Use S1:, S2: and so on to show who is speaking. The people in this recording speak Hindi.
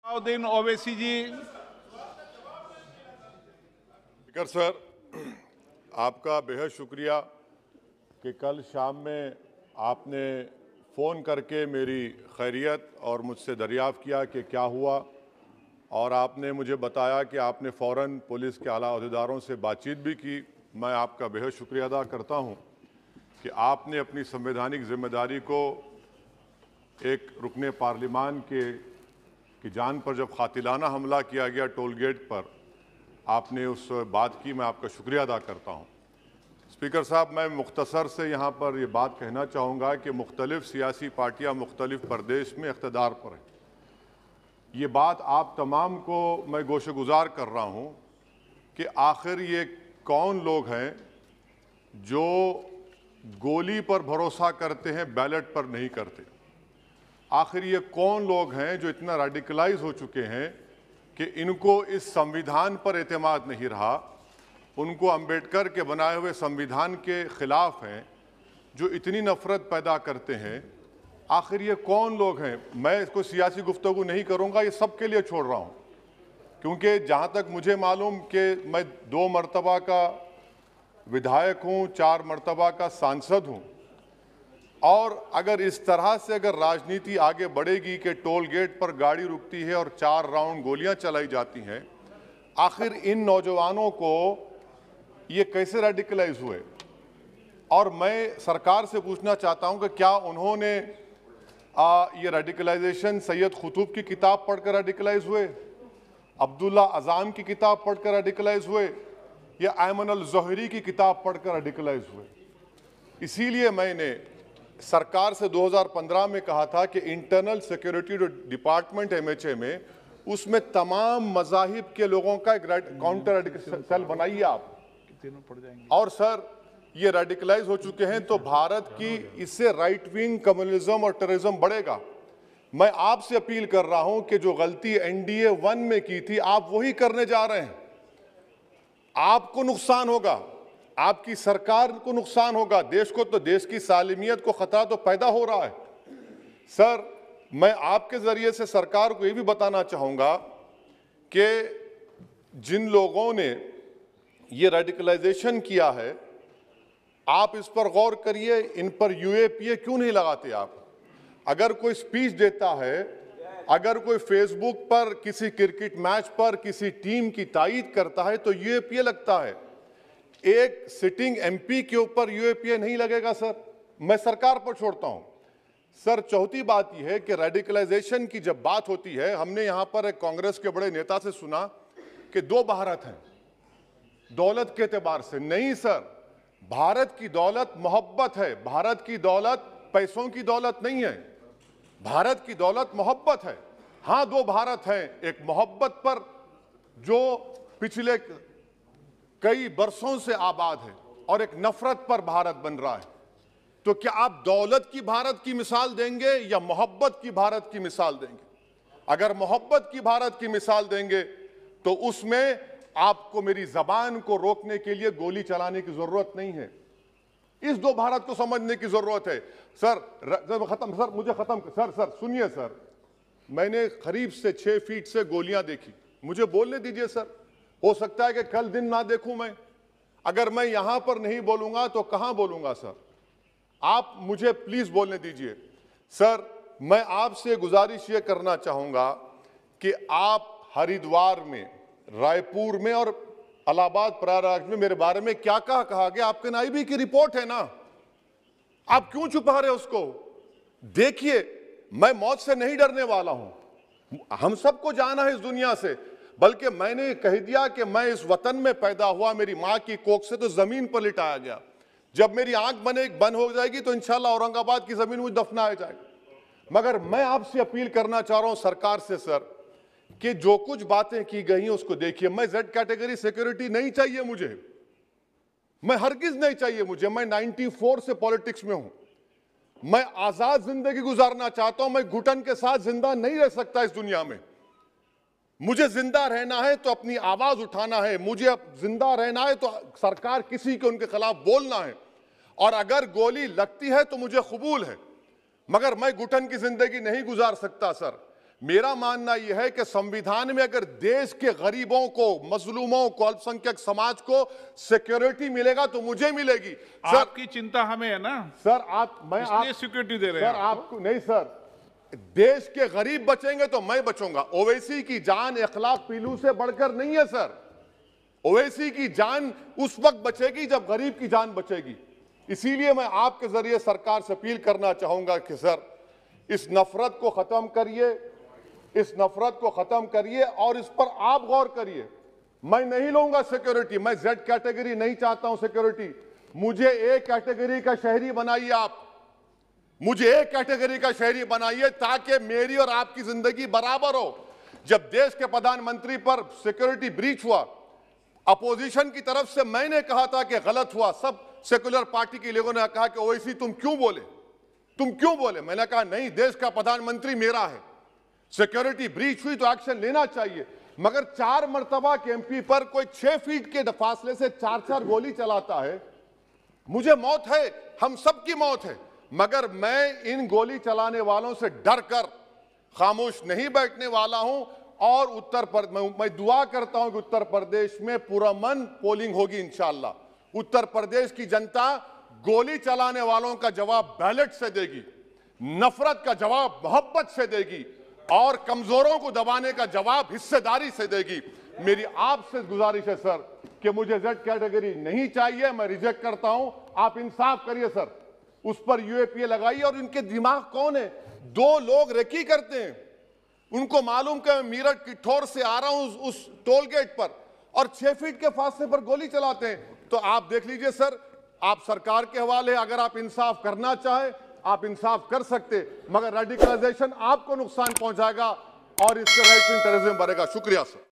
S1: दिन ओवैसी जी।
S2: स्पीकर सर, आपका बेहद शुक्रिया कि कल शाम में आपने फ़ोन करके मेरी खैरियत और मुझसे दरियाफ़्त किया कि क्या हुआ, और आपने मुझे बताया कि आपने फ़ौरन पुलिस के आला अहदेदारों से बातचीत भी की। मैं आपका बेहद शुक्रिया अदा करता हूं कि आपने अपनी संवैधानिक जिम्मेदारी को एक रुकने पार्लिमान की जान पर जब कातिलाना हमला किया गया टोल गेट पर, आपने उस बात की। मैं आपका शुक्रिया अदा करता हूं। स्पीकर साहब, मैं मुख्तसर से यहाँ पर ये बात कहना चाहूँगा कि मुख्तलिफ सियासी पार्टियाँ मुख्तलिफ प्रदेश में इक़्तिदार पर हैं। ये बात आप तमाम को मैं गोशगुजार कर रहा हूँ कि आखिर ये कौन लोग हैं जो गोली पर भरोसा करते हैं, बैलेट पर नहीं करते। आखिर ये कौन लोग हैं जो इतना रेडिकलाइज हो चुके हैं कि इनको इस संविधान पर एतमाद नहीं रहा, उनको अंबेडकर के बनाए हुए संविधान के खिलाफ हैं, जो इतनी नफरत पैदा करते हैं। आखिर ये कौन लोग हैं? मैं इसको सियासी गुफ्तगू नहीं करूंगा, ये सब के लिए छोड़ रहा हूं, क्योंकि जहां तक मुझे मालूम कि मैं 2 मरतबा का विधायक हूं, 4 मरतबा का सांसद हूं, और अगर इस तरह से अगर राजनीति आगे बढ़ेगी कि टोल गेट पर गाड़ी रुकती है और 4 राउंड गोलियां चलाई जाती हैं, आखिर इन नौजवानों को ये कैसे रेडिकलाइज हुए? और मैं सरकार से पूछना चाहता हूं कि क्या उन्होंने ये रेडिकलाइजेशन सैयद कुतुब की किताब पढ़कर रेडिकलाइज हुए, अब्दुल्ला अज़ाम की किताब पढ़कर रेडिकलाइज हुए, या अयमन अल ज़ोहरी की किताब पढ़कर रेडिकलाइज हुए? इसीलिए मैंने सरकार से 2015 में कहा था कि इंटरनल सिक्योरिटी डिपार्टमेंट MHA में, उसमें तमाम मज़ाहिब के लोगों का एक काउंटर सेल बनाइए आप। और सर, ये रेडिकलाइज हो चुके हैं तो भारत की इससे राइट विंग कम्युनिज्म और टेररिज्म बढ़ेगा। मैं आपसे अपील कर रहा हूं कि जो गलती NDA 1 में की थी, आप वही करने जा रहे हैं। आपको नुकसान होगा, आपकी सरकार को नुकसान होगा, देश को तो, देश की सालिमियत को खतरा तो पैदा हो रहा है। सर, मैं आपके जरिए से सरकार को ये भी बताना चाहूंगा कि जिन लोगों ने ये रेडिकलाइजेशन किया है, आप इस पर गौर करिए, इन पर UAPA क्यों नहीं लगाते आप? अगर कोई स्पीच देता है, अगर कोई फेसबुक पर किसी क्रिकेट मैच पर किसी टीम की तायीद करता है तो UAPA लगता है। एक सिटिंग MP के ऊपर UAPA नहीं लगेगा सर। मैं सरकार पर छोड़ता हूं। सर, चौथी बात यह है कि रेडिकलाइजेशन की जब बात होती है, हमने यहां पर एक कांग्रेस के बड़े नेता से सुना कि 2 भारत हैं दौलत के एतबार से। नहीं सर, भारत की दौलत मोहब्बत है। भारत की दौलत पैसों की दौलत नहीं है, भारत की दौलत मोहब्बत है। हां, 2 भारत हैं, एक मोहब्बत पर जो पिछले कई बरसों से आबाद है, और एक नफरत पर भारत बन रहा है। तो क्या आप दौलत की भारत की मिसाल देंगे या मोहब्बत की भारत की मिसाल देंगे? अगर मोहब्बत की भारत की मिसाल देंगे तो उसमें आपको मेरी जबान को रोकने के लिए गोली चलाने की जरूरत नहीं है। इस 2 भारत को समझने की जरूरत है। सर, सर सुनिए सर, मैंने करीब से 6 फीट से गोलियां देखी। मुझे बोलने दीजिए सर, हो सकता है कि कल दिन ना देखूं मैं। अगर मैं यहां पर नहीं बोलूंगा तो कहां बोलूंगा सर? आप मुझे प्लीज बोलने दीजिए। सर, मैं आपसे गुजारिश ये करना चाहूंगा कि आप हरिद्वार में, रायपुर में और इलाहाबाद प्रयागराज में मेरे बारे में क्या कहा गया? आपके नाईबी की रिपोर्ट है ना, आप क्यों छुपा रहे उसको? देखिए, मैं मौत से नहीं डरने वाला हूं, हम सबको जाना है इस दुनिया से। बल्कि मैंने कह दिया कि मैं इस वतन में पैदा हुआ, मेरी मां की कोख से तो जमीन पर लिटाया गया। जब मेरी आंख बंद हो जाएगी तो इंशाल्लाह औरंगाबाद की जमीन मुझे दफनाया जाएगा। मगर मैं आपसे अपील करना चाह रहा हूं सरकार से सर, कि जो कुछ बातें की गई हैं उसको देखिए। मैं Z कैटेगरी सिक्योरिटी नहीं चाहिए मुझे, मैं हरगिज नहीं चाहिए मुझे। मैं 94 से पॉलिटिक्स में हूं, मैं आजाद जिंदगी गुजारना चाहता हूं। मैं घुटन के साथ जिंदा नहीं रह सकता इस दुनिया में। मुझे जिंदा रहना है तो अपनी आवाज उठाना है, मुझे अब जिंदा रहना है तो सरकार किसी के उनके खिलाफ बोलना है, और अगर गोली लगती है तो मुझे कबूल है, मगर मैं घुटन की जिंदगी नहीं गुजार सकता सर। मेरा मानना यह है कि संविधान में अगर देश के गरीबों को, मजलूमों को, अल्पसंख्यक समाज को सिक्योरिटी मिलेगा तो मुझे मिलेगी। सर,
S1: आपकी चिंता हमें है ना
S2: सर,
S1: इसलिए सिक्योरिटी दे रहे हैं
S2: सर आपको नहीं सर, देश के गरीब बचेंगे तो मैं बचूंगा। ओवैसी की जान इखलाक पीलू से बढ़कर नहीं है सर। ओवैसी की जान उस वक्त बचेगी जब गरीब की जान बचेगी। इसीलिए मैं आपके जरिए सरकार से अपील करना चाहूंगा कि सर, इस नफरत को खत्म करिए, इस नफरत को खत्म करिए और इस पर आप गौर करिए। मैं नहीं लूंगा सिक्योरिटी, मैं जेड कैटेगरी नहीं चाहता हूं सिक्योरिटी। मुझे ए कैटेगरी का शहरी बनाइए आप, मुझे ए कैटेगरी का शहरी बनाइए ताकि मेरी और आपकी जिंदगी बराबर हो। जब देश के प्रधानमंत्री पर सिक्योरिटी ब्रीच हुआ, अपोजिशन की तरफ से मैंने कहा था कि गलत हुआ। सब सेकुलर पार्टी के लोगों ने कहा कि ओवैसी तुम क्यों बोले, तुम क्यों बोले। मैंने कहा नहीं, देश का प्रधानमंत्री मेरा है, सिक्योरिटी ब्रीच हुई तो एक्शन लेना चाहिए। मगर 4 मर्तबा के एमपी पर कोई 6 फीट के फासले से 4-4 गोली चलाता है। मुझे मौत है, हम सबकी मौत है, मगर मैं इन गोली चलाने वालों से डर कर खामोश नहीं बैठने वाला हूं। और मैं दुआ करता हूं कि उत्तर प्रदेश में पुरअमन पोलिंग होगी इंशाअल्लाह। उत्तर प्रदेश की जनता गोली चलाने वालों का जवाब बैलेट से देगी, नफरत का जवाब मोहब्बत से देगी और कमजोरों को दबाने का जवाब हिस्सेदारी से देगी। मेरी आपसे गुजारिश है सर कि मुझे जेड कैटेगरी नहीं चाहिए, मैं रिजेक्ट करता हूं। आप इंसाफ करिए सर, उस पर यूएपीए लगाइए। और इनके दिमाग कौन है? 2 लोग रेकी करते हैं, उनको मालूम कि मैं मीरठ किठौर से आ रहा हूं उस टोल गेट पर, और 6 फीट के फासले पर गोली चलाते हैं। तो आप देख लीजिए सर, आप सरकार के हवाले, अगर आप इंसाफ करना चाहे आप इंसाफ कर सकते, मगर रेडिकलाइजेशन आपको नुकसान पहुंचाएगा और इससे राइट विंग टेररिज्म बढ़ेगा। शुक्रिया सर।